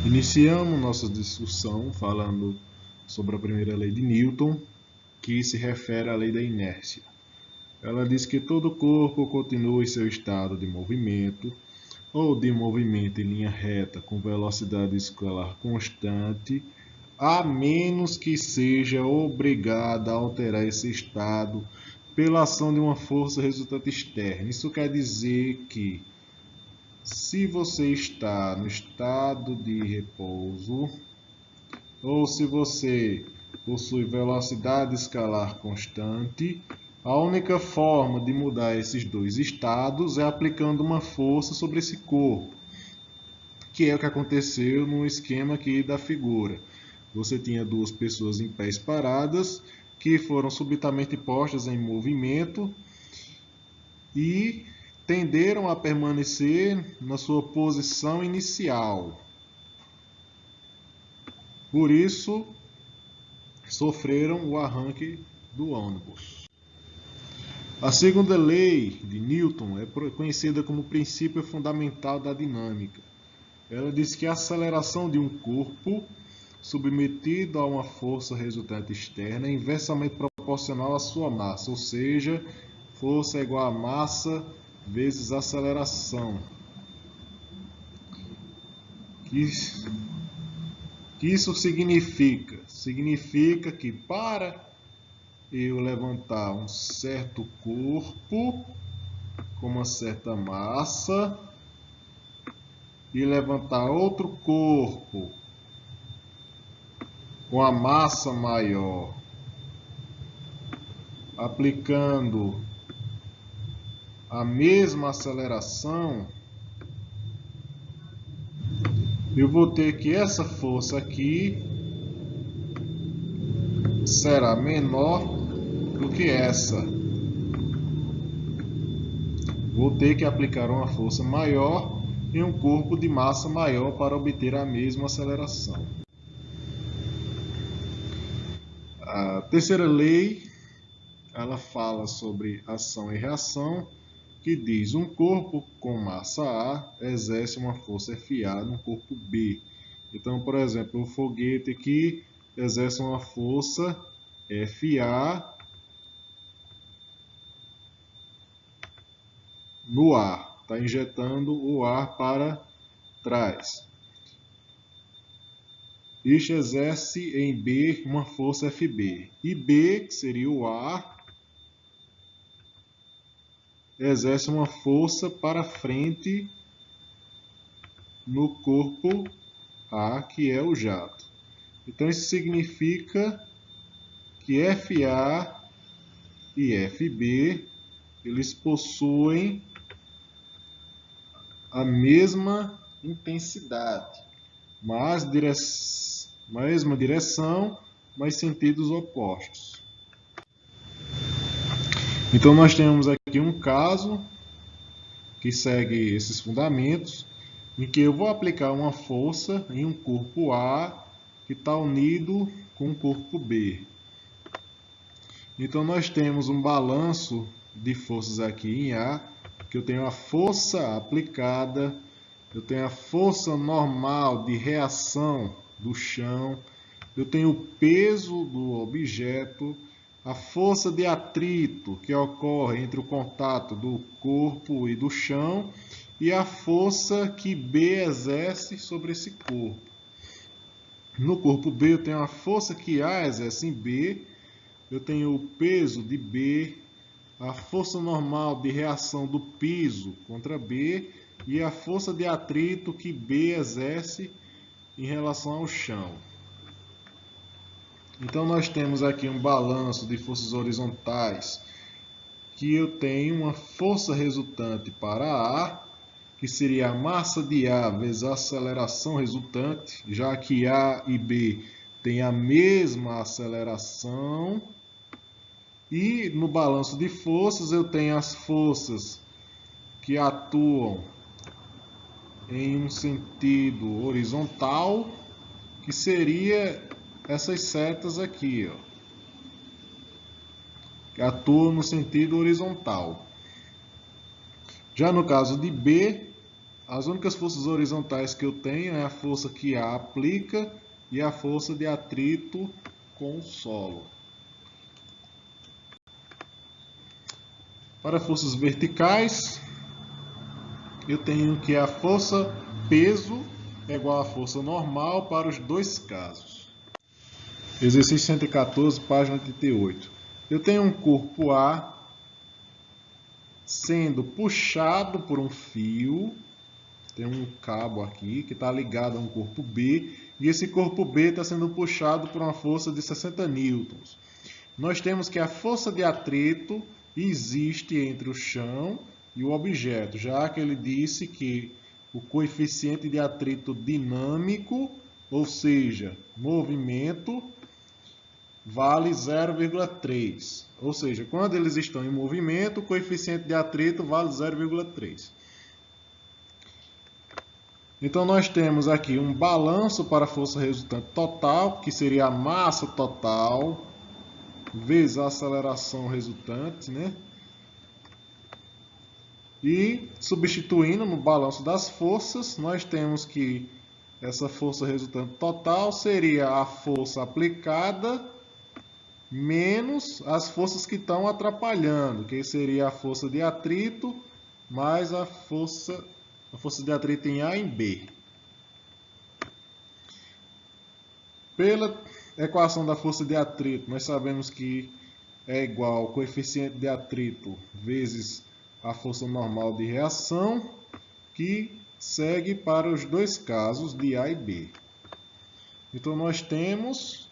Iniciamos nossa discussão falando sobre a primeira lei de Newton, que se refere à lei da inércia. Ela diz que todo corpo continua em seu estado de movimento ou de movimento em linha reta com velocidade escalar constante, a menos que seja obrigada a alterar esse estado pela ação de uma força resultante externa. Isso quer dizer que se você está no estado de repouso ou se você possui velocidade escalar constante, a única forma de mudar esses dois estados é aplicando uma força sobre esse corpo, que é o que aconteceu no esquema aqui da figura. Você tinha duas pessoas em pés paradas que foram subitamente postas em movimento e tenderam a permanecer na sua posição inicial. Por isso, sofreram o arranque do ônibus. A segunda lei de Newton é conhecida como princípio fundamental da dinâmica. Ela diz que a aceleração de um corpo submetido a uma força resultante externa é inversamente proporcional à sua massa, ou seja, força é igual a massa vezes aceleração. Que isso significa? Significa que para eu levantar um certo corpo com uma certa massa e levantar outro corpo com a massa maior, aplicando a mesma aceleração, eu vou ter que essa força aqui será menor do que essa. Vou ter que aplicar uma força maior em um corpo de massa maior para obter a mesma aceleração. A terceira lei, ela fala sobre ação e reação, que diz um corpo com massa A exerce uma força FA no corpo B. Então, por exemplo, o foguete aqui exerce uma força FA no ar, está injetando o ar para trás. Este exerce em B uma força FB. E B, que seria o ar, exerce uma força para frente no corpo A, que é o jato. Então, isso significa que FA e FB, eles possuem a mesma intensidade, mas mesma direção, mas sentidos opostos. Então, nós temos aqui um caso que segue esses fundamentos, em que eu vou aplicar uma força em um corpo A que está unido com um corpo B. Então, nós temos um balanço de forças aqui em A, que eu tenho a força aplicada, eu tenho a força normal de reação do chão, eu tenho o peso do objeto, a força de atrito que ocorre entre o contato do corpo e do chão e a força que B exerce sobre esse corpo. No corpo B eu tenho a força que A exerce em B, eu tenho o peso de B, a força normal de reação do piso contra B e a força de atrito que B exerce em relação ao chão. Então, nós temos aqui um balanço de forças horizontais, que eu tenho uma força resultante para A, que seria a massa de A vezes a aceleração resultante, já que A e B têm a mesma aceleração. E no balanço de forças eu tenho as forças que atuam em um sentido horizontal, que seria essas setas aqui, ó, que atuam no sentido horizontal. Já no caso de B, as únicas forças horizontais que eu tenho é a força que A aplica e a força de atrito com o solo. Para forças verticais, eu tenho que a força peso é igual à força normal para os dois casos. Exercício 114, página 88. Eu tenho um corpo A sendo puxado por um fio, tem um cabo aqui que está ligado a um corpo B, e esse corpo B está sendo puxado por uma força de 60 newtons. Nós temos que a força de atrito existe entre o chão e o objeto, já que ele disse que o coeficiente de atrito dinâmico, ou seja, movimento, vale 0,3. Ou seja, quando eles estão em movimento, o coeficiente de atrito vale 0,3. Então, nós temos aqui um balanço para a força resultante total, que seria a massa total vezes a aceleração resultante, né? E substituindo no balanço das forças, nós temos que essa força resultante total seria a força aplicada menos as forças que estão atrapalhando, que seria a força de atrito mais a força de atrito em A e em B. Pela equação da força de atrito, nós sabemos que é igual ao coeficiente de atrito vezes a força normal de reação, que segue para os dois casos de A e B. Então, nós temos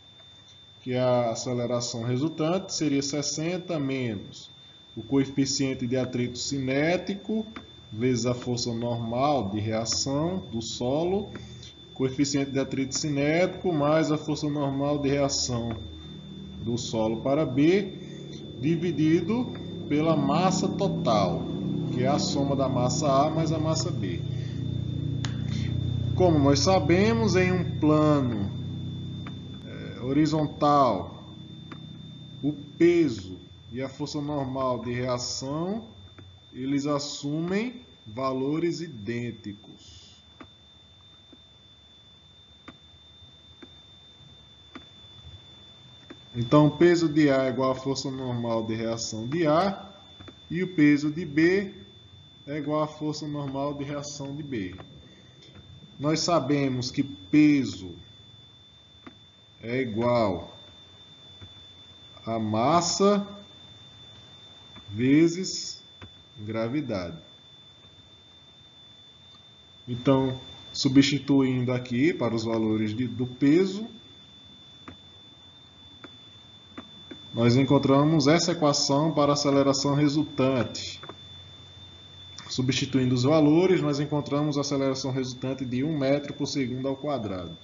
que a aceleração resultante seria 60 menos o coeficiente de atrito cinético vezes a força normal de reação do solo, coeficiente de atrito cinético mais a força normal de reação do solo para B, dividido pela massa total, que é a soma da massa A mais a massa B. Como nós sabemos, em um plano horizontal, o peso e a força normal de reação, eles assumem valores idênticos. Então, o peso de A é igual à força normal de reação de A e o peso de B é igual à força normal de reação de B. Nós sabemos que peso é igual a massa vezes gravidade. Então, substituindo aqui para os valores do peso, nós encontramos essa equação para a aceleração resultante. Substituindo os valores, nós encontramos a aceleração resultante de 1 metro por segundo ao quadrado.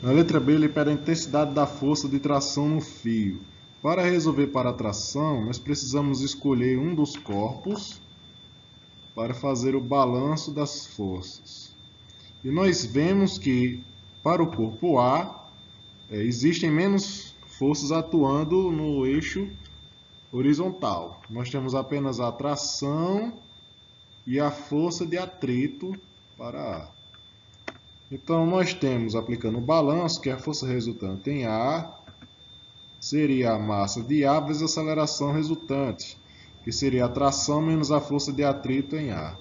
Na letra B, ele pede a intensidade da força de tração no fio. Para resolver para a tração, nós precisamos escolher um dos corpos para fazer o balanço das forças. E nós vemos que, para o corpo A, existem menos forças atuando no eixo horizontal. Nós temos apenas a tração e a força de atrito para A. Então, nós temos, aplicando o balanço, que a força resultante em A seria a massa de A vezes a aceleração resultante, que seria a tração menos a força de atrito em A.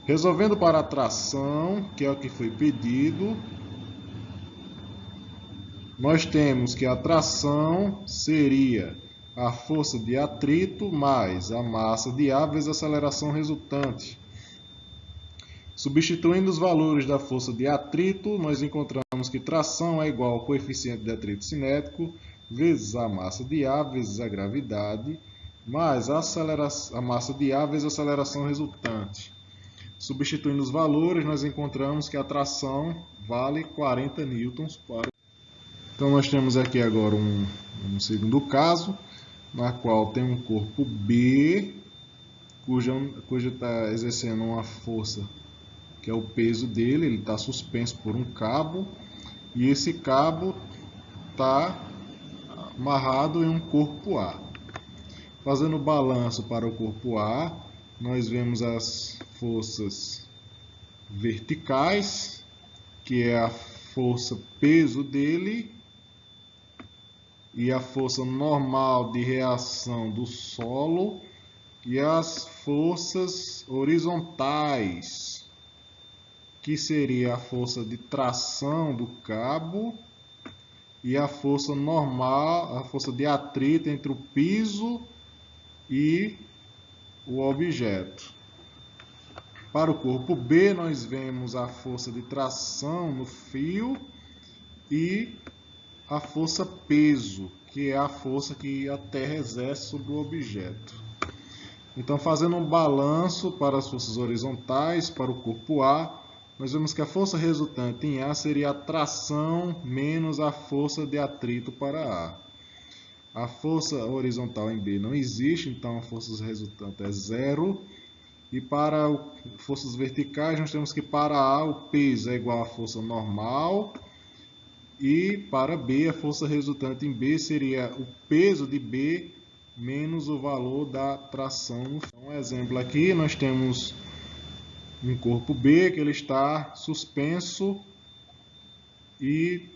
Resolvendo para a tração, que é o que foi pedido, nós temos que a tração seria a força de atrito mais a massa de A vezes a aceleração resultante. Substituindo os valores da força de atrito, nós encontramos que tração é igual ao coeficiente de atrito cinético vezes a massa de A vezes a gravidade, mais a massa de A vezes a aceleração resultante. Substituindo os valores, nós encontramos que a tração vale 40 newtons para... Então, nós temos aqui agora um segundo caso, na qual tem um corpo B, cujo está exercendo uma força que é o peso dele, ele está suspenso por um cabo, e esse cabo está amarrado em um corpo A. Fazendo o balanço para o corpo A, nós vemos as forças verticais, que é a força peso dele, e a força normal de reação do solo, e as forças horizontais, que seria a força de tração do cabo e a força normal, a força de atrito entre o piso e o objeto. Para o corpo B, nós vemos a força de tração no fio e a força peso, que é a força que a Terra exerce sobre o objeto. Então, fazendo um balanço para as forças horizontais, para o corpo A, nós vemos que a força resultante em A seria a tração menos a força de atrito para A. A força horizontal em B não existe, então a força resultante é zero. E para forças verticais, nós temos que para A o peso é igual à força normal. E para B, a força resultante em B seria o peso de B menos o valor da tração. Então, um exemplo aqui, nós temos um corpo B que ele está suspenso e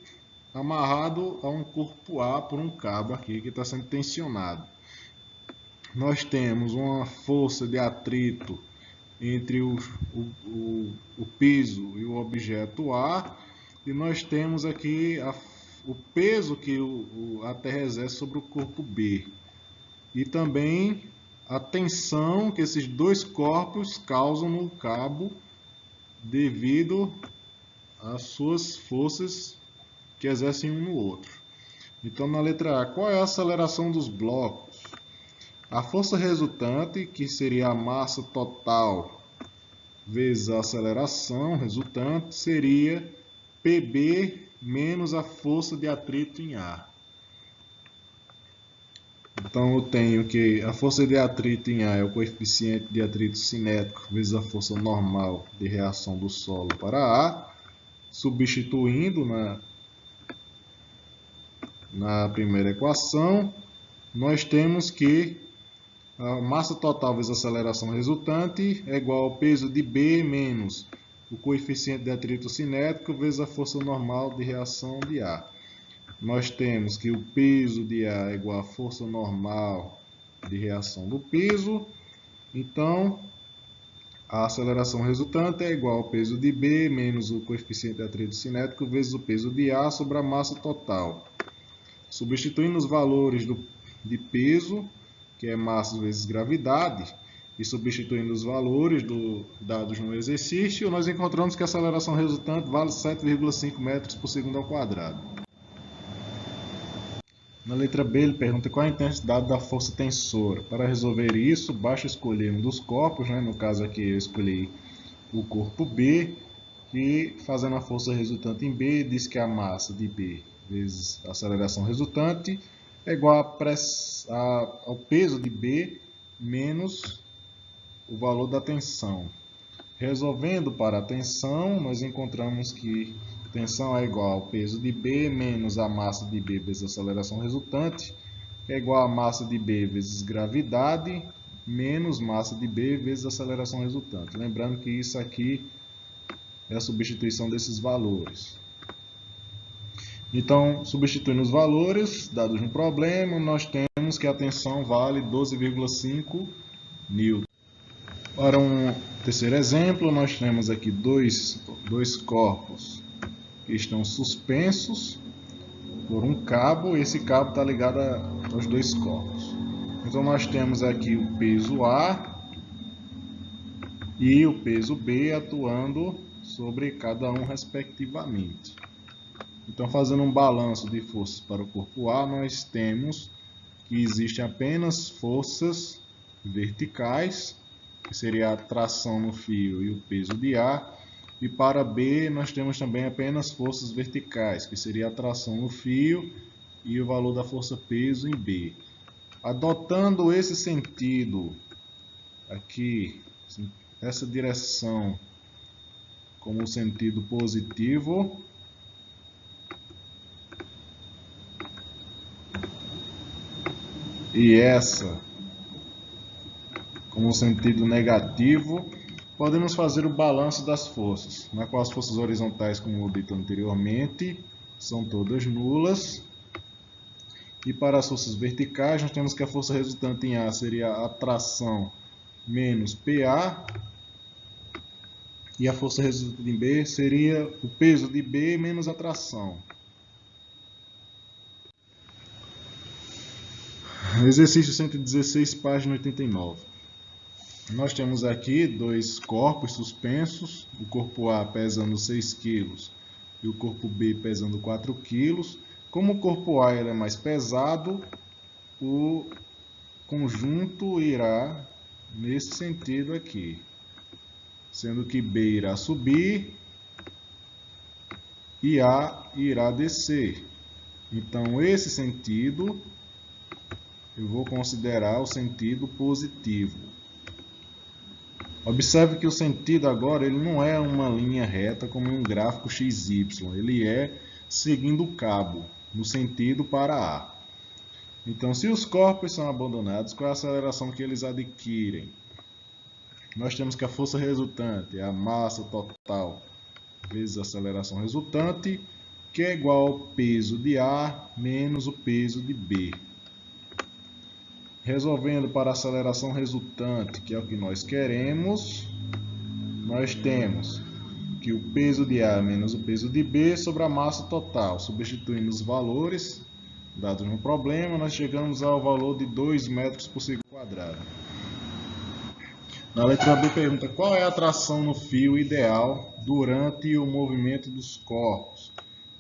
amarrado a um corpo A por um cabo aqui que está sendo tensionado. Nós temos uma força de atrito entre o piso e o objeto A, e nós temos aqui o peso que a Terra exerce sobre o corpo B. E também a tensão que esses dois corpos causam no cabo devido às suas forças que exercem um no outro. Então, na letra A, qual é a aceleração dos blocos? A força resultante, que seria a massa total vezes a aceleração resultante, seria PB menos a força de atrito em A. Então, eu tenho que a força de atrito em A é o coeficiente de atrito cinético vezes a força normal de reação do solo para A. Substituindo na primeira equação, nós temos que a massa total vezes a aceleração resultante é igual ao peso de B menos o coeficiente de atrito cinético vezes a força normal de reação de A. Nós temos que o peso de A é igual à força normal de reação do peso. Então, a aceleração resultante é igual ao peso de B menos o coeficiente de atrito cinético vezes o peso de A sobre a massa total. Substituindo os valores de peso, que é massa vezes gravidade, e substituindo os valores dados no exercício, nós encontramos que a aceleração resultante vale 7,5 metros por segundo ao quadrado. Na letra B, ele pergunta qual a intensidade da força tensora. Para resolver isso, basta escolher um dos corpos, no caso aqui eu escolhi o corpo B, e fazendo a força resultante em B, diz que a massa de B vezes a aceleração resultante é igual ao peso de B menos o valor da tensão. Resolvendo para a tensão, nós encontramos que tensão é igual ao peso de B menos a massa de B vezes a aceleração resultante, que é igual a massa de B vezes gravidade menos massa de B vezes a aceleração resultante. Lembrando que isso aqui é a substituição desses valores. Então, substituindo os valores dados no problema, nós temos que a tensão vale 12,5 newton. Para um terceiro exemplo, nós temos aqui dois corpos que estão suspensos por um cabo, e esse cabo está ligado aos dois corpos. Então, nós temos aqui o peso A e o peso B atuando sobre cada um respectivamente. Então, fazendo um balanço de forças para o corpo A, nós temos que existem apenas forças verticais, que seria a tração no fio e o peso de A. E para B, nós temos também apenas forças verticais, que seria a tração no fio e o valor da força peso em B. Adotando esse sentido aqui, essa direção como sentido positivo, e essa como sentido negativo, podemos fazer o balanço das forças, na qual as forças horizontais, como dito anteriormente, são todas nulas. E para as forças verticais, nós temos que a força resultante em A seria a tração menos PA. E a força resultante em B seria o peso de B menos a tração. Exercício 116, página 89. Nós temos aqui dois corpos suspensos, o corpo A pesando 6 kg e o corpo B pesando 4 kg. Como o corpo A é mais pesado, o conjunto irá nesse sentido aqui, sendo que B irá subir e A irá descer. Então, esse sentido eu vou considerar o sentido positivo. Observe que o sentido agora ele não é uma linha reta como em um gráfico XY, ele é seguindo o cabo, no sentido para A. Então, se os corpos são abandonados, qual é a aceleração que eles adquirem? Nós temos que a força resultante é a massa total vezes a aceleração resultante, que é igual ao peso de A menos o peso de B. Resolvendo para a aceleração resultante, que é o que nós queremos, nós temos que o peso de A menos o peso de B sobre a massa total. Substituindo os valores dados no problema, nós chegamos ao valor de 2 metros por segundo quadrado. Na letra B pergunta qual é a tração no fio ideal durante o movimento dos corpos.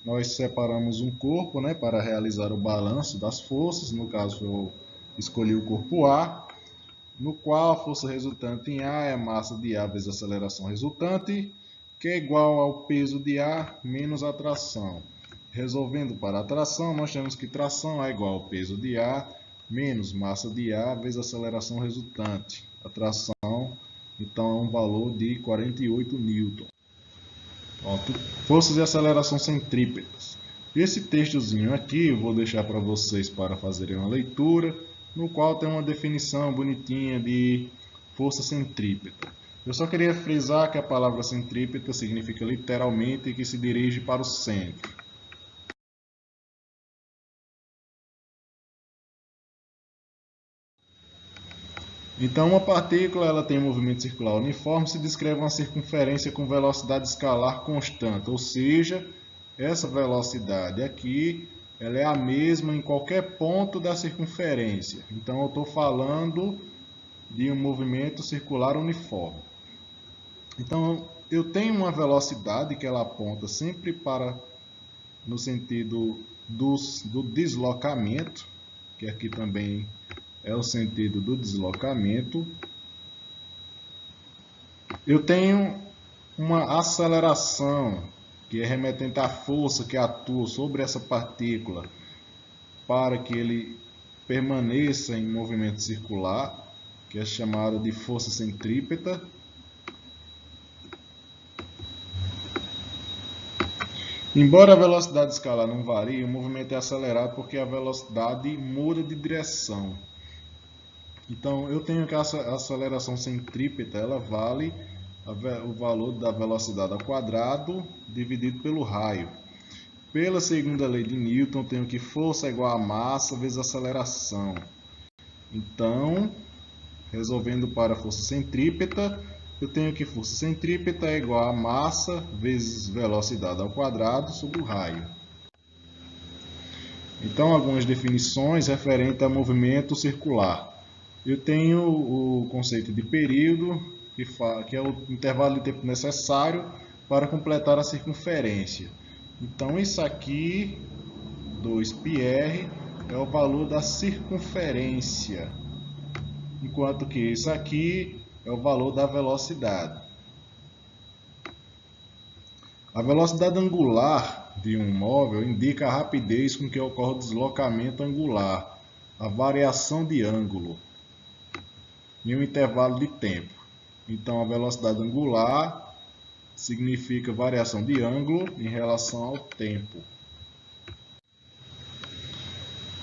Nós separamos um corpo, para realizar o balanço das forças, no caso eu escolhi o corpo A, no qual a força resultante em A é a massa de A vezes a aceleração resultante, que é igual ao peso de A menos a tração. Resolvendo para a tração, nós temos que tração é igual ao peso de A menos massa de A vezes a aceleração resultante. A tração, então, é um valor de 48 newton. Pronto. Forças e aceleração centrípetas. Esse textozinho aqui eu vou deixar para vocês para fazerem uma leitura, no qual tem uma definição bonitinha de força centrípeta. Eu só queria frisar que a palavra centrípeta significa literalmente que se dirige para o centro. Então, uma partícula ela tem um movimento circular uniforme se descreve uma circunferência com velocidade escalar constante, ou seja, essa velocidade aqui ela é a mesma em qualquer ponto da circunferência. Então, eu estou falando de um movimento circular uniforme. Então, eu tenho uma velocidade que ela aponta sempre para no sentido do deslocamento, que aqui também é o sentido do deslocamento. Eu tenho uma aceleração, que é remetente à força que atua sobre essa partícula para que ele permaneça em movimento circular, que é chamada de força centrípeta. Embora a velocidade escalar não varie, o movimento é acelerado porque a velocidade muda de direção. Então, eu tenho que a aceleração centrípeta, ela vale o valor da velocidade ao quadrado dividido pelo raio. Pela segunda lei de Newton, eu tenho que força é igual a massa vezes aceleração. Então, resolvendo para a força centrípeta, eu tenho que força centrípeta é igual a massa vezes velocidade ao quadrado sobre o raio. Então, algumas definições referentes a movimento circular. Eu tenho o conceito de período, que é o intervalo de tempo necessário para completar a circunferência. Então, isso aqui, 2πr, é o valor da circunferência, enquanto que isso aqui é o valor da velocidade. A velocidade angular de um móvel indica a rapidez com que ocorre o deslocamento angular, a variação de ângulo, em um intervalo de tempo. Então, a velocidade angular significa variação de ângulo em relação ao tempo.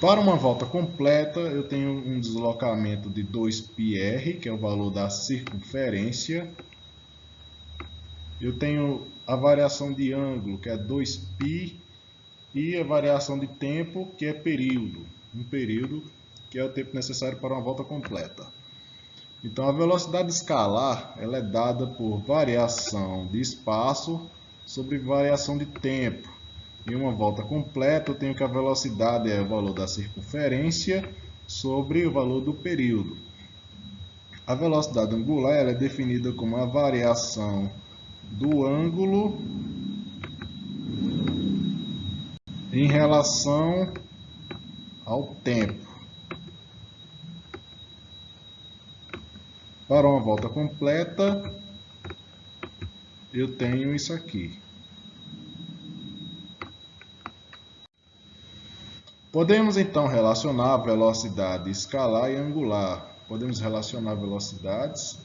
Para uma volta completa, eu tenho um deslocamento de 2πr, que é o valor da circunferência, Eu tenho a variação de ângulo, que é 2π, e a variação de tempo, que é período. Um período, que é o tempo necessário para uma volta completa. Então, a velocidade escalar ela é dada por variação de espaço sobre variação de tempo. Em uma volta completa, eu tenho que a velocidade é o valor da circunferência sobre o valor do período. A velocidade angular ela é definida como a variação do ângulo em relação ao tempo. Para uma volta completa, eu tenho isso aqui. Podemos então relacionar a velocidade escalar e angular. Podemos relacionar velocidades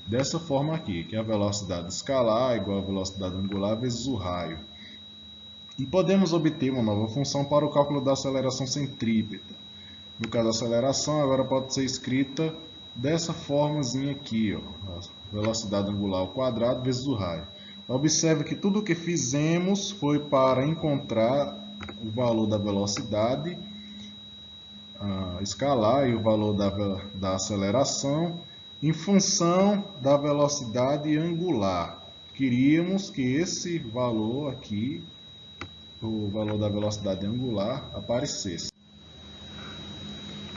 dessa forma aqui, que é a velocidade escalar é igual a velocidade angular vezes o raio. E podemos obter uma nova função para o cálculo da aceleração centrípeta. No caso, a aceleração agora pode ser escrita dessa formazinha aqui, ó, a velocidade angular ao quadrado vezes o raio. Observe que tudo o que fizemos foi para encontrar o valor da velocidade escalar e o valor da aceleração em função da velocidade angular. Queríamos que esse valor aqui, o valor da velocidade angular, aparecesse.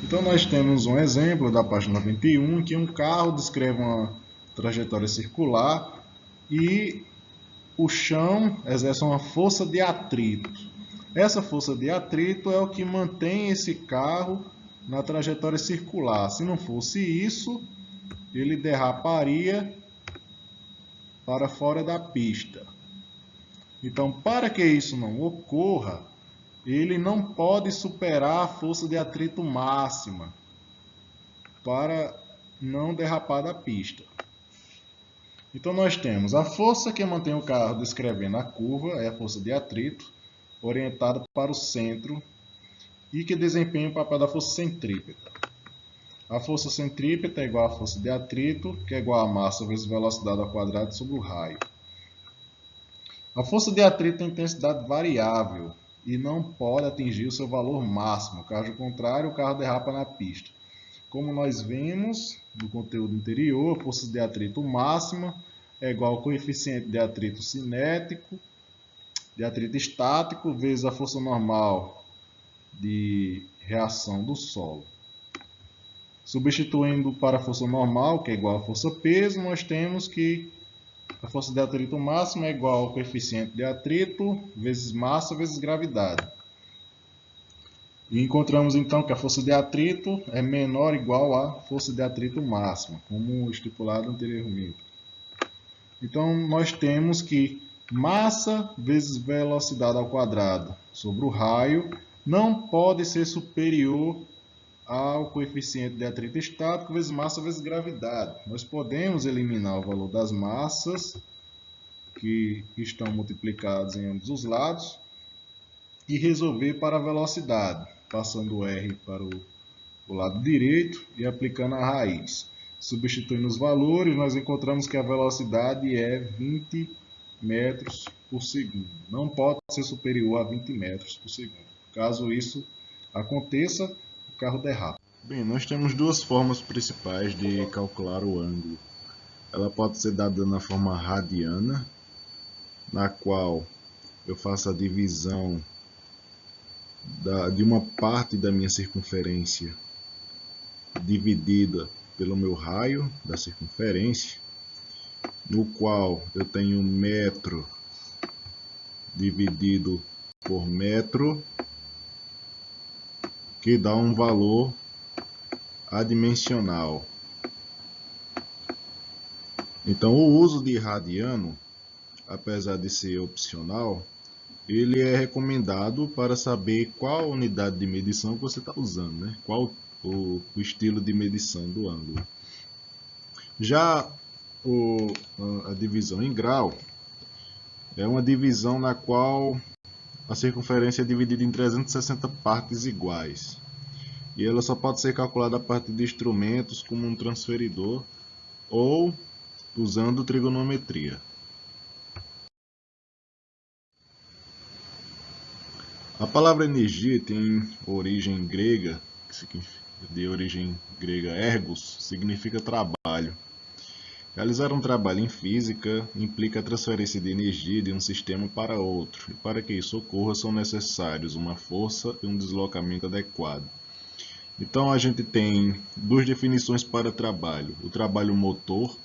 Então nós temos um exemplo da página 91, em que um carro descreve uma trajetória circular e o chão exerce uma força de atrito. Essa força de atrito é o que mantém esse carro na trajetória circular. Se não fosse isso, ele derraparia para fora da pista. Então, para que isso não ocorra, ele não pode superar a força de atrito máxima para não derrapar da pista. Então, nós temos a força que mantém o carro descrevendo a curva, é a força de atrito, orientada para o centro e que desempenha o papel da força centrípeta. A força centrípeta é igual à força de atrito, que é igual a massa vezes velocidade ao quadrado sobre o raio. A força de atrito tem intensidade variável e não pode atingir o seu valor máximo. Caso contrário, o carro derrapa na pista. Como nós vimos no conteúdo anterior, a força de atrito máxima é igual ao coeficiente de atrito cinético, de atrito estático, vezes a força normal de reação do solo. Substituindo para a força normal, que é igual à força peso, nós temos que a força de atrito máxima é igual ao coeficiente de atrito vezes massa vezes gravidade. E encontramos então que a força de atrito é menor ou igual à força de atrito máxima, como estipulado anteriormente. Então nós temos que massa vezes velocidade ao quadrado sobre o raio não pode ser superior ao coeficiente de atrito estático vezes massa vezes gravidade. Nós podemos eliminar o valor das massas que estão multiplicados em ambos os lados e resolver para a velocidade, passando o R para o lado direito e aplicando a raiz. Substituindo os valores, nós encontramos que a velocidade é 20 metros por segundo. Não pode ser superior a 20 metros por segundo. Caso isso aconteça, o carro derrapa. Bem, nós temos duas formas principais de calcular o ângulo. Ela pode ser dada na forma radiana, na qual eu faço a divisão de uma parte da minha circunferência dividida pelo meu raio da circunferência, no qual eu tenho metro dividido por metro, que dá um valor adimensional. Então, o uso de radiano, apesar de ser opcional, ele é recomendado para saber qual unidade de medição que você está usando, né? Qual o estilo de medição do ângulo. Já a divisão em grau é uma divisão na qual a circunferência é dividida em 360 partes iguais. E ela só pode ser calculada a partir de instrumentos como um transferidor ou usando trigonometria. A palavra energia tem origem grega, de origem grega ergos, significa trabalho. Realizar um trabalho em física implica a transferência de energia de um sistema para outro, e para que isso ocorra são necessários uma força e um deslocamento adequado. Então a gente tem duas definições para trabalho: o trabalho motor,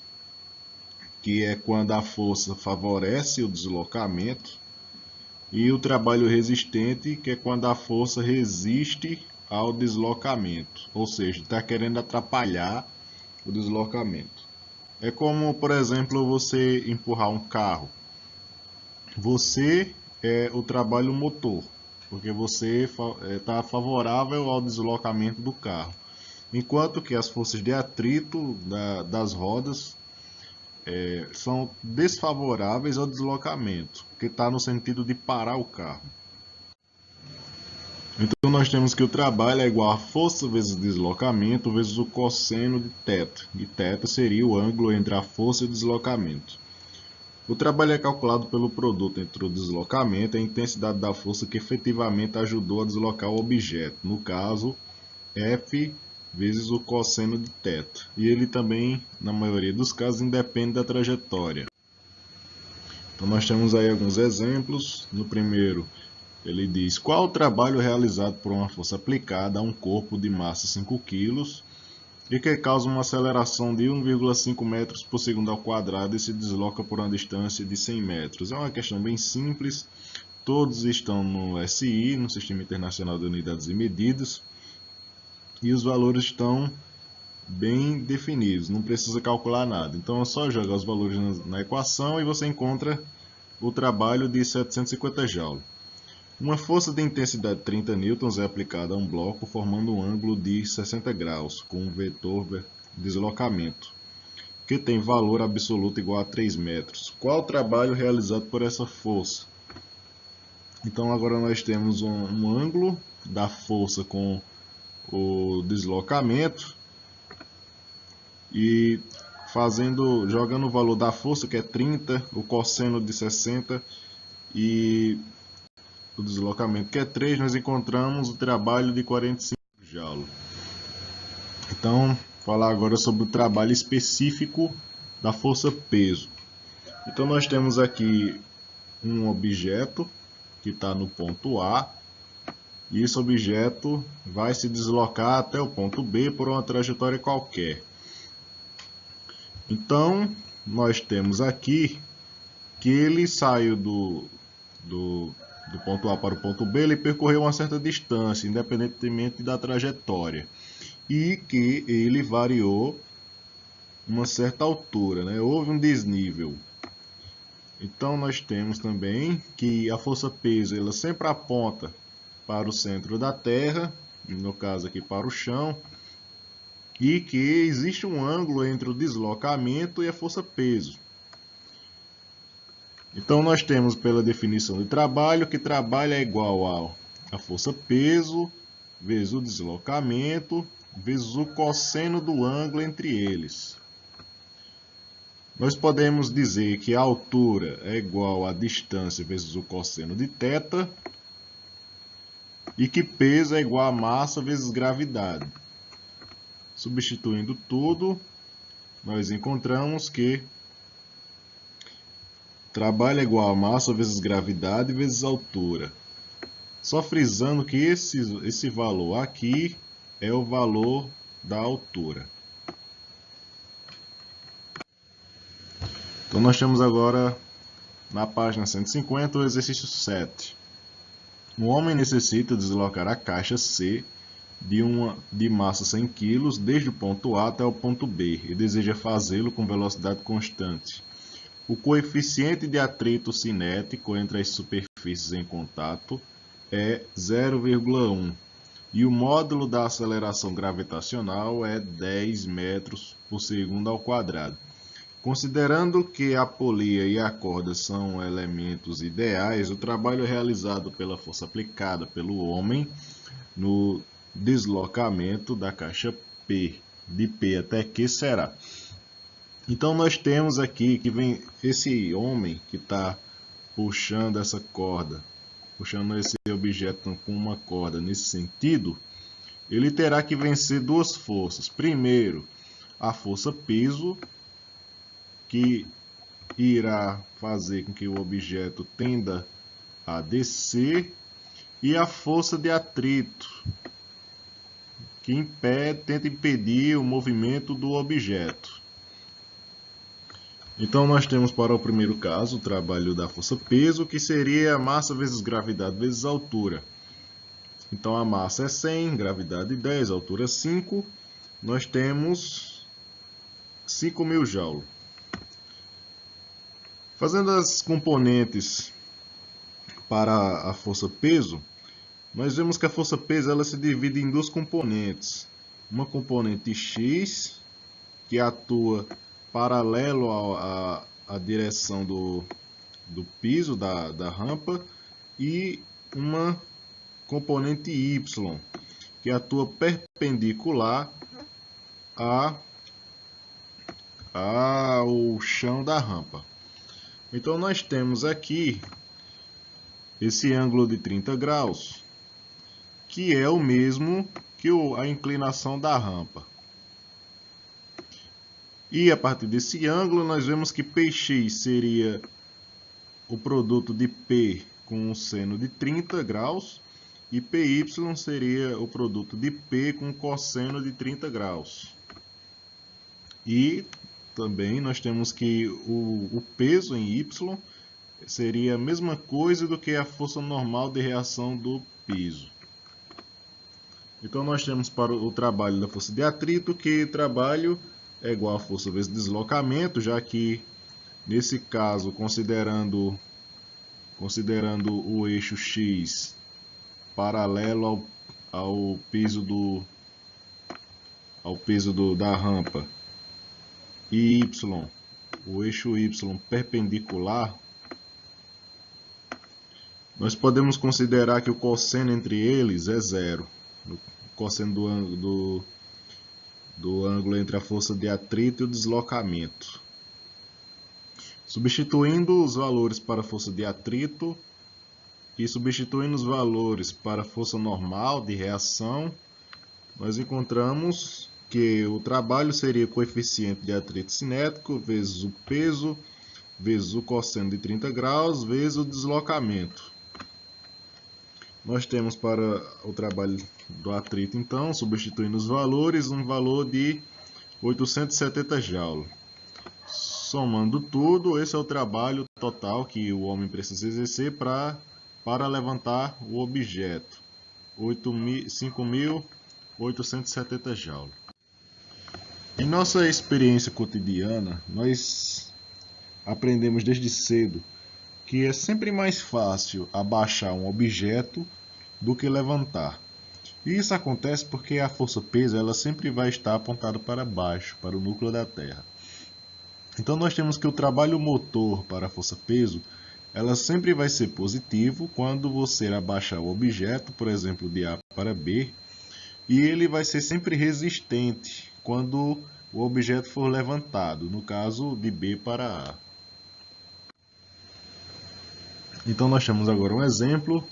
que é quando a força favorece o deslocamento, e o trabalho resistente, que é quando a força resiste ao deslocamento, ou seja, está querendo atrapalhar o deslocamento. É como, por exemplo, você empurrar um carro. Você é o trabalho motor, porque você está favorável ao deslocamento do carro. Enquanto que as forças de atrito das rodas são desfavoráveis ao deslocamento, que está no sentido de parar o carro. Então nós temos que o trabalho é igual a força vezes deslocamento vezes o cosseno de θ. E θ seria o ângulo entre a força e o deslocamento. O trabalho é calculado pelo produto entre o deslocamento e a intensidade da força que efetivamente ajudou a deslocar o objeto. No caso, F vezes o cosseno de θ. E ele também, na maioria dos casos, independe da trajetória. Então nós temos aí alguns exemplos. No primeiro, ele diz: qual o trabalho realizado por uma força aplicada a um corpo de massa 5 kg e que causa uma aceleração de 1,5 metros por segundo ao quadrado e se desloca por uma distância de 100 metros? É uma questão bem simples. Todos estão no SI, no Sistema Internacional de Unidades e Medidas, e os valores estão bem definidos, não precisa calcular nada. Então é só jogar os valores na equação e você encontra o trabalho de 750 joules. Uma força de intensidade 30 newtons é aplicada a um bloco formando um ângulo de 60 graus com um vetor deslocamento, que tem valor absoluto igual a 3 metros. Qual o trabalho realizado por essa força? Então agora nós temos um ângulo da força com o deslocamento e jogando o valor da força, que é 30, o cosseno de 60 e o deslocamento, que é 3, nós encontramos o trabalho de 45 joules. Então, falar agora sobre o trabalho específico da força-peso. Então, nós temos aqui um objeto que está no ponto A, e esse objeto vai se deslocar até o ponto B por uma trajetória qualquer. Então, nós temos aqui que ele saiu do ponto A para o ponto B, ele percorreu uma certa distância, independentemente da trajetória, e que ele variou uma certa altura, né? Houve um desnível. Então nós temos também que a força-peso ela sempre aponta para o centro da Terra, no caso aqui para o chão, e que existe um ângulo entre o deslocamento e a força-peso. Então nós temos pela definição de trabalho que trabalho é igual a força-peso vezes o deslocamento vezes o cosseno do ângulo entre eles. Nós podemos dizer que a altura é igual a distância vezes o cosseno de θ e que peso é igual a massa vezes gravidade. Substituindo tudo, nós encontramos que trabalho é igual a massa vezes gravidade vezes altura. Só frisando que esse valor aqui é o valor da altura. Então nós temos agora na página 150 o exercício 7. Um homem necessita deslocar a caixa C de massa 100 kg desde o ponto A até o ponto B e deseja fazê-lo com velocidade constante. O coeficiente de atrito cinético entre as superfícies em contato é 0,1 e o módulo da aceleração gravitacional é 10 metros por segundo ao quadrado. Considerando que a polia e a corda são elementos ideais, o trabalho realizado pela força aplicada pelo homem no deslocamento da caixa P, de P até Q será. Então nós temos aqui que vem esse homem que está puxando essa corda puxando esse objeto com uma corda nesse sentido, ele terá que vencer duas forças. Primeiro, a força peso, que irá fazer com que o objeto tenda a descer, e a força de atrito, que tenta impedir o movimento do objeto. Então nós temos para o primeiro caso o trabalho da força peso, que seria massa vezes gravidade vezes altura. Então a massa é 100, gravidade 10, altura 5, nós temos 5.000 joules. Fazendo as componentes para a força peso, nós vemos que a força peso ela se divide em duas componentes. Uma componente X, que atua paralelo à direção do piso, da rampa, e uma componente Y, que atua perpendicular ao chão da rampa. Então nós temos aqui esse ângulo de 30 graus, que é o mesmo que a inclinação da rampa. E a partir desse ângulo nós vemos que Px seria o produto de P com o seno de 30 graus e Py seria o produto de P com o cosseno de 30 graus. E também nós temos que o peso em Y seria a mesma coisa do que a força normal de reação do piso. Então nós temos para o trabalho da força de atrito que trabalho é igual a força vezes deslocamento, já que nesse caso, considerando o eixo X paralelo ao peso da rampa e Y, o eixo Y perpendicular, nós podemos considerar que o cosseno entre eles é zero. O cosseno do ângulo entre a força de atrito e o deslocamento. Substituindo os valores para a força de atrito e substituindo os valores para a força normal de reação, nós encontramos que o trabalho seria o coeficiente de atrito cinético vezes o peso, vezes o cosseno de 30 graus, vezes o deslocamento. Nós temos para o trabalho do atrito, então, substituindo os valores, um valor de 870 joules. Somando tudo, esse é o trabalho total que o homem precisa exercer para levantar o objeto. 5.870 joules. Em nossa experiência cotidiana, nós aprendemos desde cedo que é sempre mais fácil abaixar um objeto do que levantar. E isso acontece porque a força-peso ela sempre vai estar apontada para baixo, para o núcleo da Terra. Então nós temos que o trabalho motor para a força-peso ela sempre vai ser positivo quando você abaixar o objeto, por exemplo, de A para B, e ele vai ser sempre resistente quando o objeto for levantado, no caso de B para A. Então nós temos agora um exemplo.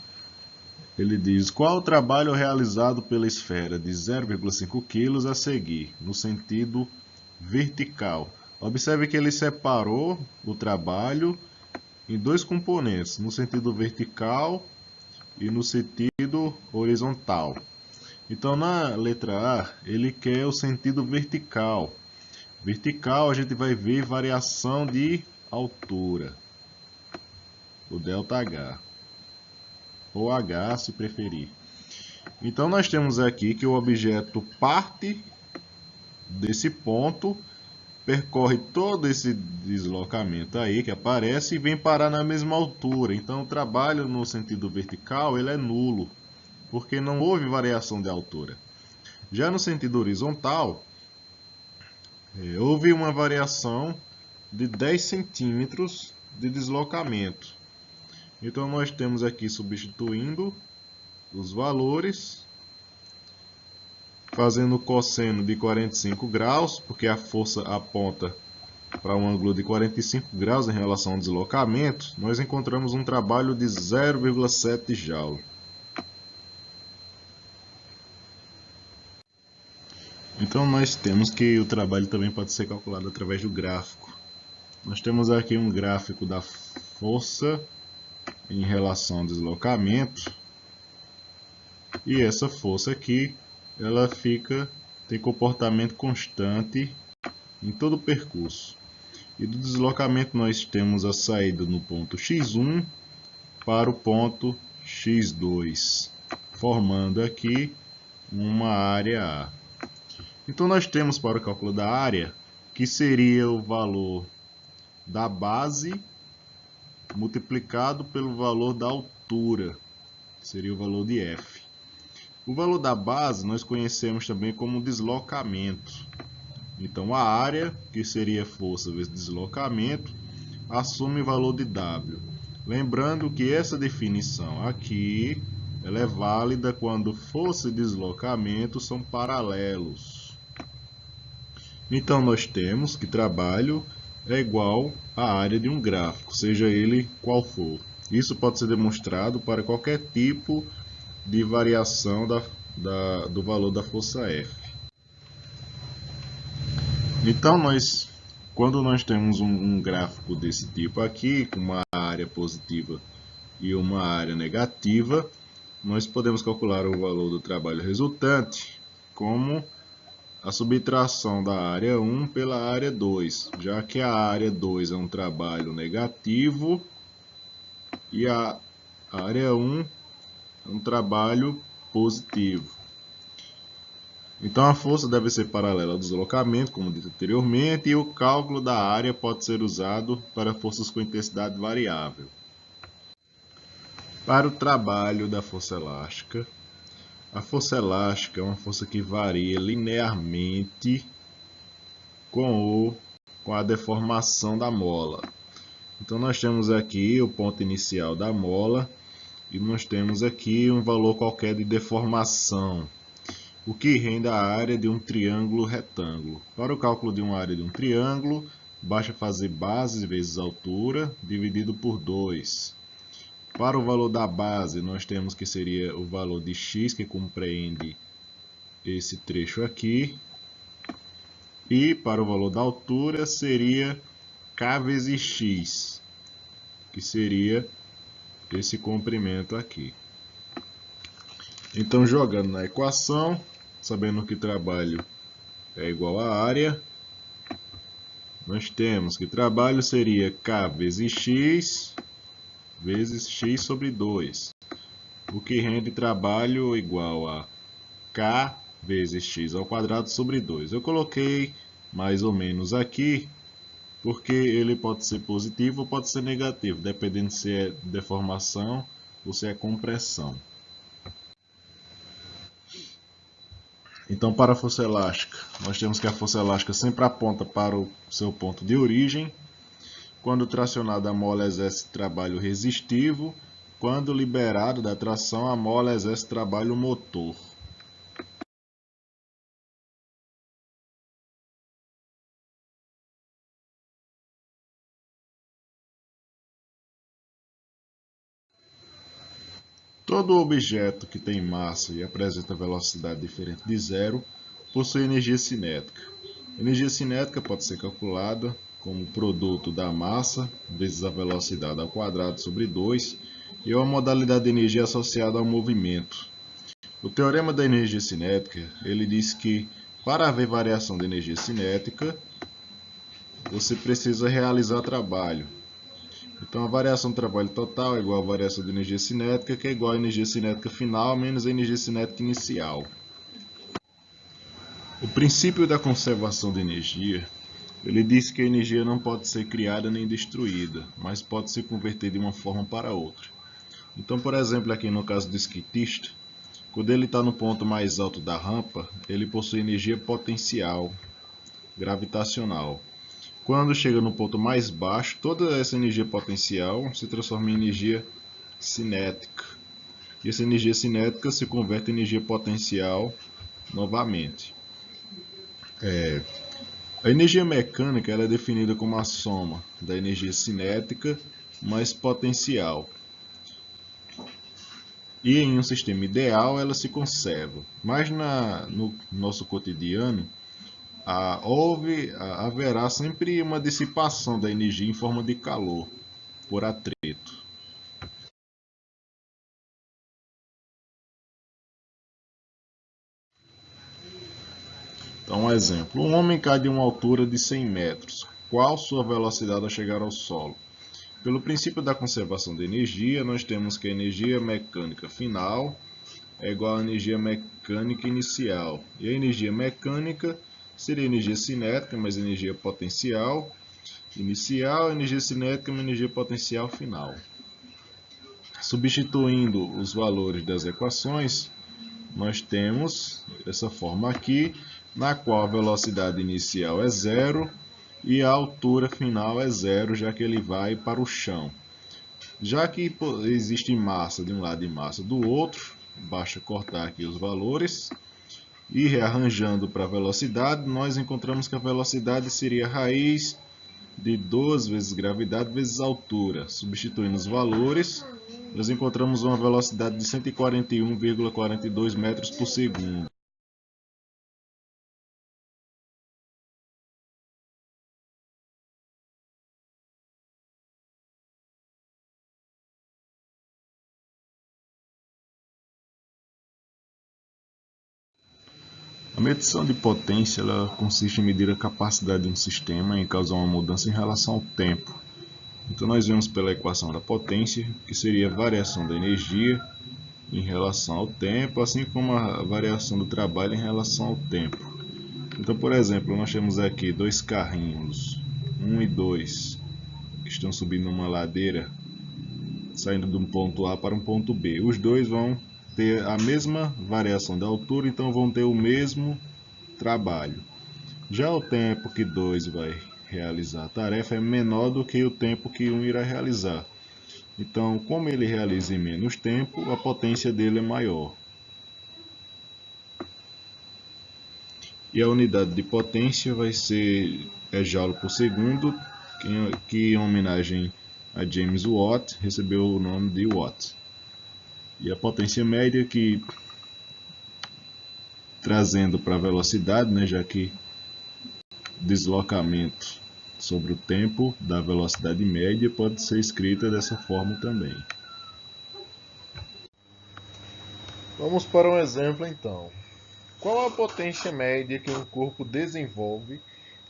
Ele diz: qual o trabalho realizado pela esfera de 0,5 kg a seguir, no sentido vertical? Observe que ele separou o trabalho em dois componentes, no sentido vertical e no sentido horizontal. Então na letra A, ele quer o sentido vertical. Vertical a gente vai ver variação de altura, o ΔH, ou H se preferir. Então nós temos aqui que o objeto parte desse ponto, percorre todo esse deslocamento aí que aparece e vem parar na mesma altura. Então o trabalho no sentido vertical ele é nulo, porque não houve variação de altura. Já no sentido horizontal, houve uma variação de 10 centímetros de deslocamento. Então nós temos aqui, substituindo os valores, fazendo o cosseno de 45 graus, porque a força aponta para um ângulo de 45 graus em relação ao deslocamento, nós encontramos um trabalho de 0,7 Joule. Então nós temos que o trabalho também pode ser calculado através do gráfico. Nós temos aqui um gráfico da força em relação ao deslocamento, e essa força aqui, ela tem comportamento constante em todo o percurso. E do deslocamento nós temos a saída no ponto x1 para o ponto x2, formando aqui uma área A. Então nós temos para o cálculo da área, que seria o valor da base multiplicado pelo valor da altura, que seria o valor de F. O valor da base nós conhecemos também como deslocamento. Então a área, que seria força vezes deslocamento, assume o valor de W. Lembrando que essa definição aqui ela é válida quando força e deslocamento são paralelos. Então nós temos que trabalho é igual à área de um gráfico, seja ele qual for. Isso pode ser demonstrado para qualquer tipo de variação do valor da força F. Então, quando nós temos um gráfico desse tipo aqui, com uma área positiva e uma área negativa, nós podemos calcular o valor do trabalho resultante como a subtração da área 1 pela área 2, já que a área 2 é um trabalho negativo e a área 1 é um trabalho positivo. Então a força deve ser paralela ao deslocamento, como dito anteriormente, e o cálculo da área pode ser usado para forças com intensidade variável. Para o trabalho da força elástica, a força elástica é uma força que varia linearmente com a deformação da mola. Então nós temos aqui o ponto inicial da mola e nós temos aqui um valor qualquer de deformação, o que rende a área de um triângulo retângulo. Para o cálculo de uma área de um triângulo, basta fazer base vezes altura dividido por 2. Para o valor da base, nós temos que seria o valor de x, que compreende esse trecho aqui. E para o valor da altura, seria k vezes x, que seria esse comprimento aqui. Então, jogando na equação, sabendo que trabalho é igual à área, nós temos que trabalho seria k vezes x sobre 2, o que rende trabalho igual a k vezes x ao quadrado sobre 2. Eu coloquei mais ou menos aqui, porque ele pode ser positivo ou pode ser negativo, dependendo se é deformação ou se é compressão. Então, para a força elástica, nós temos que a força elástica sempre aponta para o seu ponto de origem. Quando tracionada, a mola exerce trabalho resistivo. Quando liberado da tração, a mola exerce trabalho motor. Todo objeto que tem massa e apresenta velocidade diferente de zero possui energia cinética. A energia cinética pode ser calculada como produto da massa vezes a velocidade ao quadrado sobre 2 e uma modalidade de energia associada ao movimento. O teorema da energia cinética, ele diz que para haver variação de energia cinética, você precisa realizar trabalho. Então a variação do trabalho total é igual à variação de energia cinética, que é igual à energia cinética final menos a energia cinética inicial. O princípio da conservação de energia, ele diz que a energia não pode ser criada nem destruída, mas pode se converter de uma forma para outra. Então, por exemplo, aqui no caso do skatista, quando ele está no ponto mais alto da rampa, ele possui energia potencial gravitacional. Quando chega no ponto mais baixo, toda essa energia potencial se transforma em energia cinética. E essa energia cinética se converte em energia potencial novamente. A energia mecânica ela é definida como a soma da energia cinética mais potencial. E em um sistema ideal ela se conserva. Mas no nosso cotidiano haverá sempre uma dissipação da energia em forma de calor por atrito. Então, um exemplo: um homem cai de uma altura de 100 metros. Qual sua velocidade ao chegar ao solo? Pelo princípio da conservação de energia, nós temos que a energia mecânica final é igual à energia mecânica inicial. E a energia mecânica seria energia cinética mais energia potencial inicial, energia cinética mais energia potencial final. Substituindo os valores das equações, nós temos essa forma aqui, na qual a velocidade inicial é zero e a altura final é zero, já que ele vai para o chão. Já que existe massa de um lado e massa do outro, basta cortar aqui os valores e rearranjando para a velocidade, nós encontramos que a velocidade seria a raiz de 2 vezes gravidade vezes altura. Substituindo os valores, nós encontramos uma velocidade de 141,42 metros por segundo. A medição de potência ela consiste em medir a capacidade de um sistema em causar uma mudança em relação ao tempo. Então nós vemos pela equação da potência, que seria a variação da energia em relação ao tempo, assim como a variação do trabalho em relação ao tempo. Então, por exemplo, nós temos aqui dois carrinhos, 1 e 2, que estão subindo uma ladeira, saindo de um ponto A para um ponto B. Os dois vão ter a mesma variação de altura, então vão ter o mesmo trabalho. Já o tempo que 2 vai realizar a tarefa é menor do que o tempo que 1 irá realizar. Então, como ele realiza em menos tempo, a potência dele é maior. E a unidade de potência vai ser joule por segundo, que em homenagem a James Watt recebeu o nome de Watt. E a potência média, que trazendo para a velocidade, né, já que deslocamento sobre o tempo da velocidade média pode ser escrita dessa forma também. Vamos para um exemplo então. Qual a potência média que um corpo desenvolve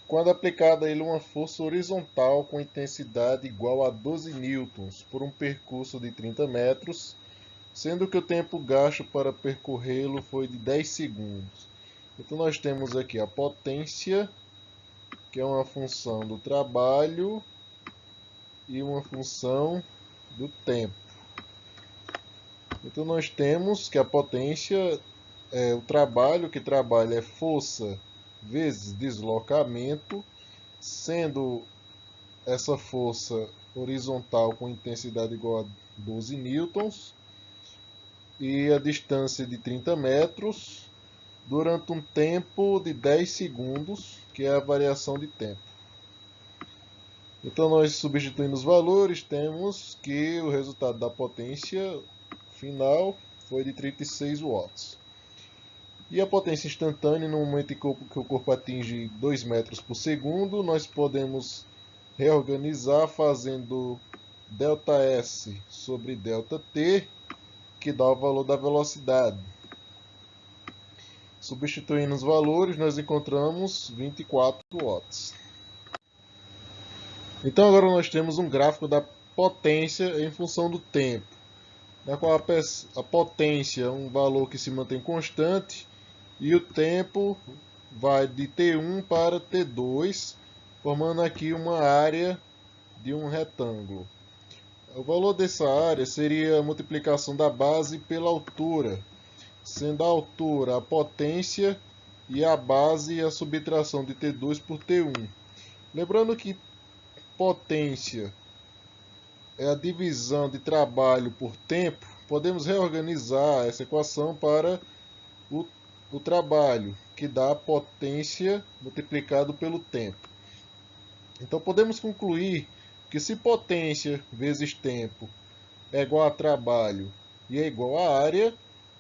quando aplicada a ele uma força horizontal com intensidade igual a 12 newtons por um percurso de 30 metros, sendo que o tempo gasto para percorrê-lo foi de 10 segundos? Então nós temos aqui a potência, que é uma função do trabalho e uma função do tempo. Então nós temos que a potência é o trabalho, que trabalho é força vezes deslocamento, sendo essa força horizontal com intensidade igual a 12 newtons e a distância de 30 metros durante um tempo de 10 segundos, que é a variação de tempo. Então nós substituindo os valores, temos que o resultado da potência final foi de 36 watts. E a potência instantânea, no momento que o corpo atinge 2 metros por segundo, nós podemos reorganizar fazendo ΔS sobre ΔT, que dá o valor da velocidade. Substituindo os valores, nós encontramos 24 watts. Então agora nós temos um gráfico da potência em função do tempo, na qual a potência é um valor que se mantém constante e o tempo vai de T1 para T2, formando aqui uma área de um retângulo. O valor dessa área seria a multiplicação da base pela altura, sendo a altura a potência e a base a subtração de T2 por T1. Lembrando que potência é a divisão de trabalho por tempo, podemos reorganizar essa equação para o trabalho, que dá a potência multiplicado pelo tempo. Então podemos concluir que se potência vezes tempo é igual a trabalho e é igual a área,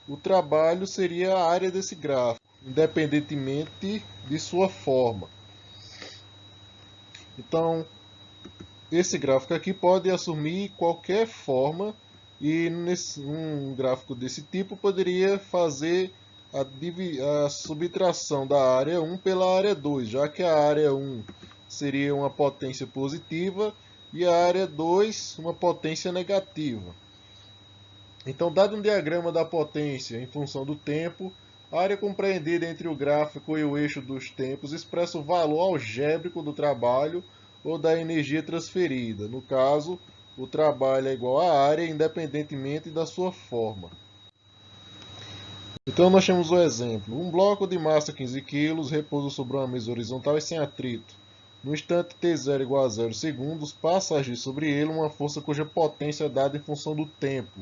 o trabalho seria a área desse gráfico, independentemente de sua forma. Então, esse gráfico aqui pode assumir qualquer forma e um gráfico desse tipo poderia fazer a subtração da área 1 pela área 2, já que a área 1 seria uma potência positiva e a área 2 uma potência negativa. Então, dado um diagrama da potência em função do tempo, a área compreendida entre o gráfico e o eixo dos tempos expressa o valor algébrico do trabalho ou da energia transferida. No caso, o trabalho é igual à área independentemente da sua forma. Então nós temos o exemplo. Um bloco de massa 15 kg repousa sobre uma mesa horizontal e sem atrito. No instante t0 igual a 0 segundos, passa a agir sobre ele uma força cuja potência é dada em função do tempo,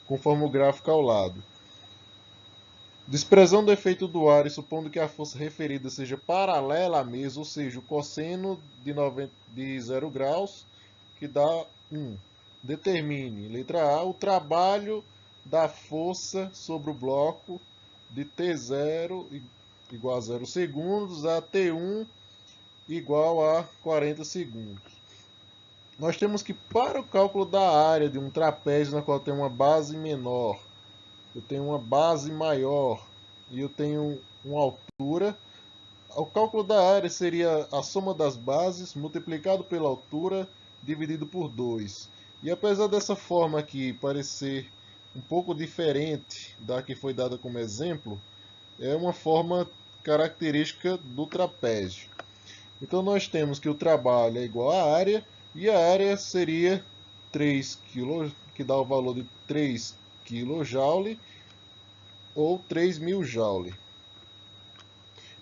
conforme o gráfico ao lado. Desprezando o efeito do ar e supondo que a força referida seja paralela à mesa, ou seja, o cosseno de 0 graus, que dá 1. Determine, letra A, o trabalho da força sobre o bloco de T0 igual a 0 segundos a T1 igual a 40 segundos. Nós temos que, para o cálculo da área de um trapézio na qual tem uma base menor, eu tenho uma base maior e eu tenho uma altura, o cálculo da área seria a soma das bases multiplicado pela altura dividido por 2. E apesar dessa forma aqui parecer um pouco diferente da que foi dada como exemplo, é uma forma característica do trapézio. Então nós temos que o trabalho é igual à área e a área seria 3 kg, que dá o valor de 3 kJ ou 3.000 joule.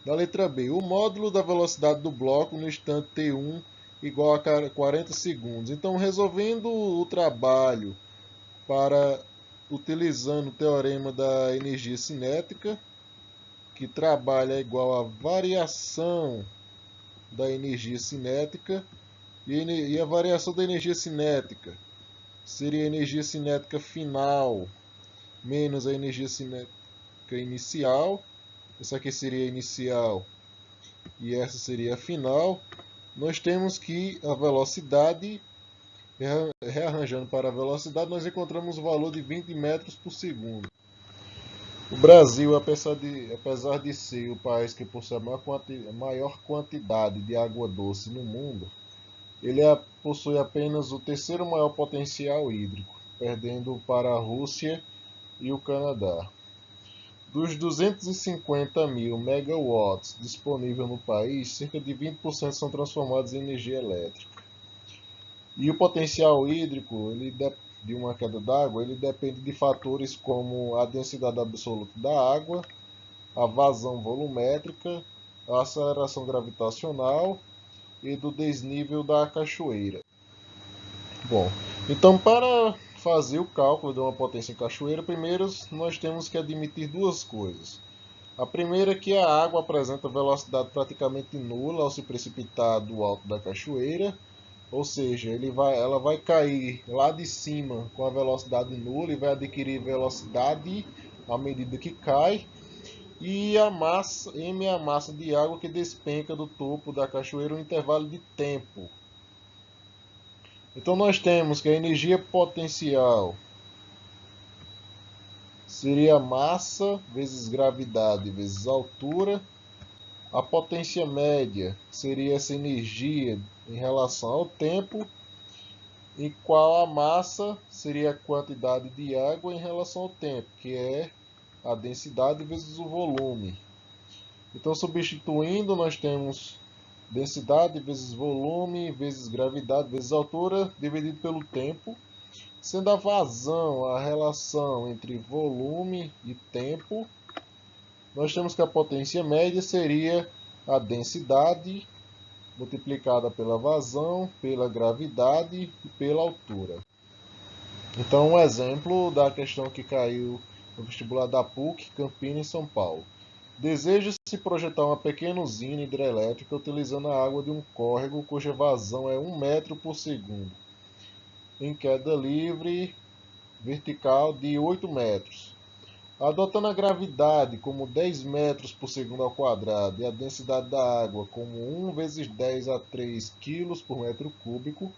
Na letra B, o módulo da velocidade do bloco no instante T1 igual a 40 segundos. Então, resolvendo o trabalho utilizando o teorema da energia cinética, que trabalho é igual à variação da energia cinética, e a variação da energia cinética seria a energia cinética final menos a energia cinética inicial. Essa aqui seria a inicial e essa seria a final. Nós temos que a velocidade, rearranjando para a velocidade, nós encontramos o valor de 20 metros por segundo. O Brasil, apesar de ser o país que possui a maior quantidade de água doce no mundo, ele possui apenas o terceiro maior potencial hídrico, perdendo para a Rússia e o Canadá. Dos 250 mil megawatts disponíveis no país, cerca de 20% são transformados em energia elétrica. E o potencial hídrico de uma queda d'água ele depende de fatores como a densidade absoluta da água, a vazão volumétrica, a aceleração gravitacional e do desnível da cachoeira. Bom, então para fazer o cálculo de uma potência em cachoeira, primeiro nós temos que admitir duas coisas. A primeira é que a água apresenta velocidade praticamente nula ao se precipitar do alto da cachoeira, ou seja, ela vai cair lá de cima com a velocidade nula e vai adquirir velocidade à medida que cai. E a massa, m é a massa de água que despenca do topo da cachoeira no intervalo de tempo. Então nós temos que a energia potencial seria massa vezes gravidade vezes altura. A potência média seria essa energia em relação ao tempo, e qual a massa seria a quantidade de água em relação ao tempo, que é a densidade vezes o volume. Então, substituindo, nós temos densidade vezes volume vezes gravidade vezes altura dividido pelo tempo, sendo a vazão a relação entre volume e tempo. Nós temos que a potência média seria a densidade multiplicada pela vazão, pela gravidade e pela altura. Então, um exemplo da questão que caiu no vestibular da PUC, Campinas, em São Paulo. Deseja-se projetar uma pequena usina hidrelétrica utilizando a água de um córrego cuja vazão é 1 metro por segundo, em queda livre vertical de 8 metros. Adotando a gravidade como 10 metros por segundo ao quadrado e a densidade da água como 1 vezes 10 a 3 quilos por metro cúbico,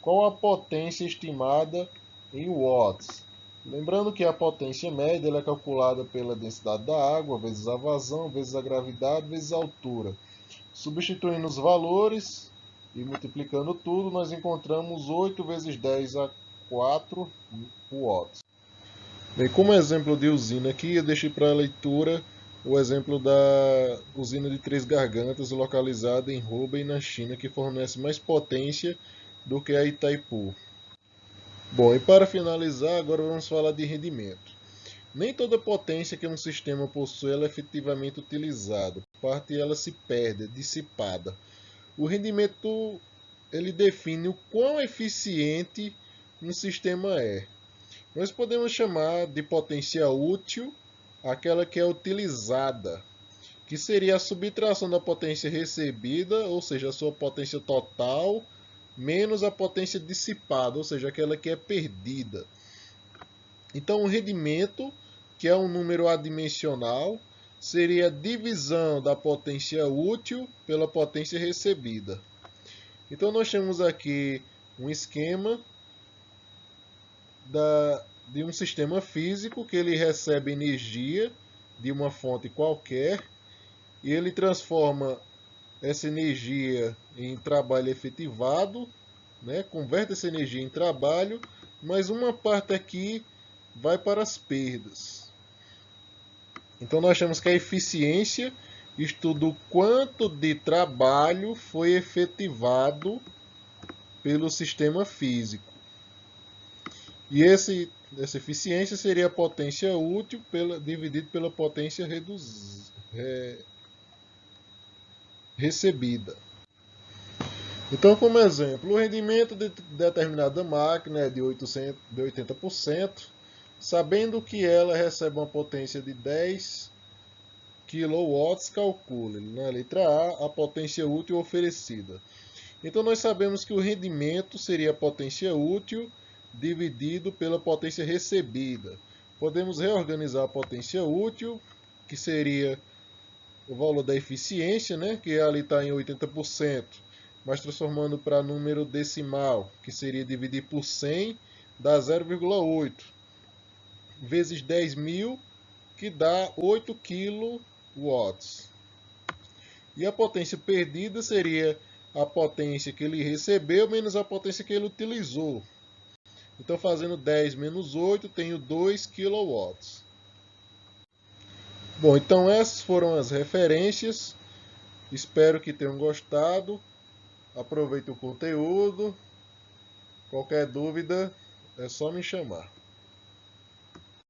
qual a potência estimada em watts? Lembrando que a potência média é calculada pela densidade da água, vezes a vazão, vezes a gravidade, vezes a altura. Substituindo os valores e multiplicando tudo, nós encontramos 8 vezes 10 a 4 watts. Bem, como exemplo de usina aqui, eu deixei para a leitura o exemplo da usina de Três Gargantas, localizada em Hubei, na China, que fornece mais potência do que a Itaipu. Bom, e para finalizar, agora vamos falar de rendimento. Nem toda potência que um sistema possui é efetivamente utilizada. Parte ela se perde, é dissipada. O rendimento ele define o quão eficiente um sistema é. Nós podemos chamar de potência útil aquela que é utilizada, que seria a subtração da potência recebida, ou seja, a sua potência total, menos a potência dissipada, ou seja, aquela que é perdida. Então, o rendimento, que é um número adimensional, seria a divisão da potência útil pela potência recebida. Então, nós temos aqui um esquema de um sistema físico que ele recebe energia de uma fonte qualquer e ele transforma essa energia em trabalho efetivado, né? Converte essa energia em trabalho, mas uma parte aqui vai para as perdas. Então nós temos que a eficiência estuda o quanto de trabalho foi efetivado pelo sistema físico. E essa eficiência seria a potência útil dividido pela potência recebida. Então, como exemplo, o rendimento de determinada máquina é de 80%, sabendo que ela recebe uma potência de 10 kW, calcule, na letra A, a potência útil oferecida. Então, nós sabemos que o rendimento seria a potência útil dividido pela potência recebida. Podemos reorganizar a potência útil, que seria o valor da eficiência, né, que ali está em 80%, mas transformando para número decimal, que seria dividir por 100, dá 0,8, vezes 10.000, que dá 8 kW. E a potência perdida seria a potência que ele recebeu menos a potência que ele utilizou. Então, fazendo 10 menos 8, tenho 2 kW. Bom, então essas foram as referências. Espero que tenham gostado. Aproveite o conteúdo. Qualquer dúvida, é só me chamar.